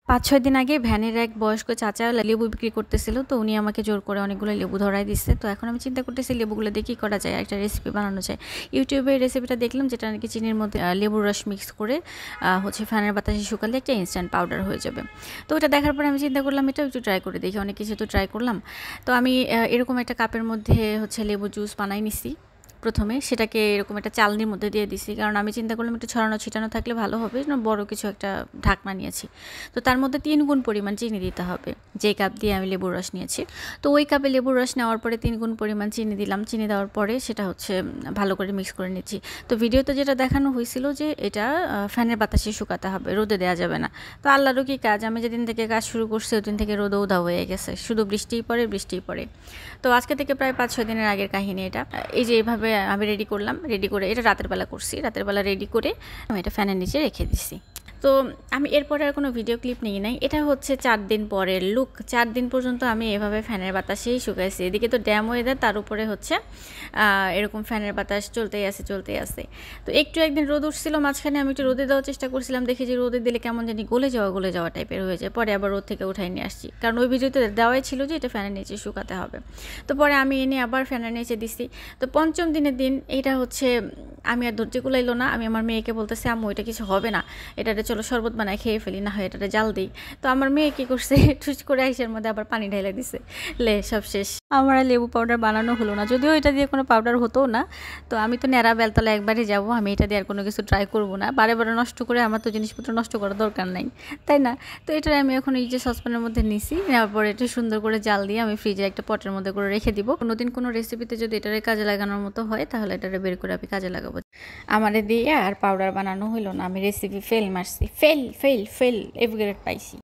৫-৬ দিন আগে ভ্যানের এক বয়স্ক চাচা লেবু বিক্রি করতেছিল, তো উনি আমাকে জোর করে অনেকগুলো লেবু ধরাই দিচ্ছে। তো এখন আমি চিন্তা করতেছি লেবুগুলো দিয়ে কী করা যায়, একটা রেসিপি বানানো যায়। ইউটিউবে এই রেসিপিটা দেখলাম, যেটা নাকি চিনির মধ্যে লেবুর রস মিক্স করে ফ্যানের বাতাসে শুকালে একটা ইনস্ট্যান্ট পাউডার হয়ে যাবে। তো ওটা দেখার পরে আমি চিন্তা করলাম এটাও একটু ট্রাই করে দেখি, অনেক কিছু তো ট্রাই করলাম। তো আমি এরকম একটা কাপের মধ্যে লেবু জুস বানাই নিছি। প্রথমে সেটাকে এরকম একটা চালনির মধ্যে দিয়ে দিছি, কারণ আমি চিন্তা করলাম একটু ছড়ানো ছিটানো থাকলে ভালো হবে, বড় কিছু একটা ঢাকনা নিয়েছি। তো তার মধ্যে 3 গুণ পরিমাণ চিনি দিতে হবে, যে কাপ দিয়ে আমি লেবুর রস নিয়েছি। তো ওই কাপে লেবুর রস নেওয়ার পরে 3 গুণ পরিমাণ চিনি দিলাম। চিনি দেওয়ার পরে সেটা ভালো করে মিক্স করে নিচ্ছি। তো ভিডিওতে যেটা দেখানো হয়েছিল যে এটা ফ্যানের বাতাসে শুকাতে হবে, রোদে দেওয়া যাবে না। তো আল্লাহরও কি কাজ, আমি যেদিন থেকে কাজ শুরু করছি ওদিন থেকে রোদে উদা হয়ে গেছে, শুধু বৃষ্টিই পড়ে। তো আজকে থেকে প্রায় 5-6 দিনের আগের কাহিনী এটা। এই যে এইভাবে আমি রেডি করলাম, রেডি করে এটা রাতের বেলা করছি, রাতের বেলা রেডি করে আমি এটা ফ্যানের নিচে রেখে দিছি। তো আমি এরপরে আর কোনো ভিডিও ক্লিপ নিই নাই। এটা হচ্ছে 4 দিন পরের লুক। 4 দিন পর্যন্ত আমি এভাবে ফ্যানের বাতাসেই শুকাইছি। এদিকে তো ড্যাম ওয়েদার, তার উপরে এরকম ফ্যানের বাতাস চলতেই আছে। তো একটু একদিন রোদ উঠছিল মাঝখানে, আমি একটু রোদে দেওয়ার চেষ্টা করছিলাম, দেখি যে রোদে দিলে কেমন জানি গলে যাওয়া টাইপের হয়ে যায়। পরে আবার রোদ থেকে উঠাই নিয়ে আসছি, কারণ ওই ভিডিওতে দেওয়াই ছিল যে এটা ফ্যানের নিচে শুকাতে হবে। তো পরে আমি এনে আবার ফ্যানের নিচে দিছি। তো 5ম দিনের দিন এটা আমি আর ধৈর্য কুলাইলো না, আমি আমার মেয়েকে বলতেছি, আম্মু এটা কিছু হবে না, এটাতে চলো শরবত বানায় খেয়ে ফেলি, না হয় এটাতে জাল দিই। তো আমার মেয়ে কী করছে, ঠুস করে আইসের মধ্যে আবার পানি ঢেলে দিছে। সব শেষ। আমার লেবু পাউডার বানানো হলো না, যদিও এটা দিয়ে কোনো পাউডার হতো না। তো আমি তো ন্যাড়া বেলতলা একবারই যাব, আমি এটা দিয়ে আর কোনো কিছু ট্রাই করবো না। বারে নষ্ট করে আমার তো জিনিসপত্র নষ্ট করার দরকার নাই, তাই না? তো এটা আমি এখন এই যে সসপ্যানের মধ্যে নিছি, নেওয়ার পরে এটা সুন্দর করে জাল দিয়ে আমি ফ্রিজে একটা পটের মধ্যে করে রেখে দিব। কোনোদিন কোনো রেসিপিতে যদি এটারে কাজে লাগানোর মতো হয়, তাহলে এটারে বের করে আমি কাজে লাগাবো। আমারে দিয়ে আর পাউডার বানানো হইলো না, আমি রেসিপি ফেল মারছি, ফেল এভ গ্রেড পাইছি।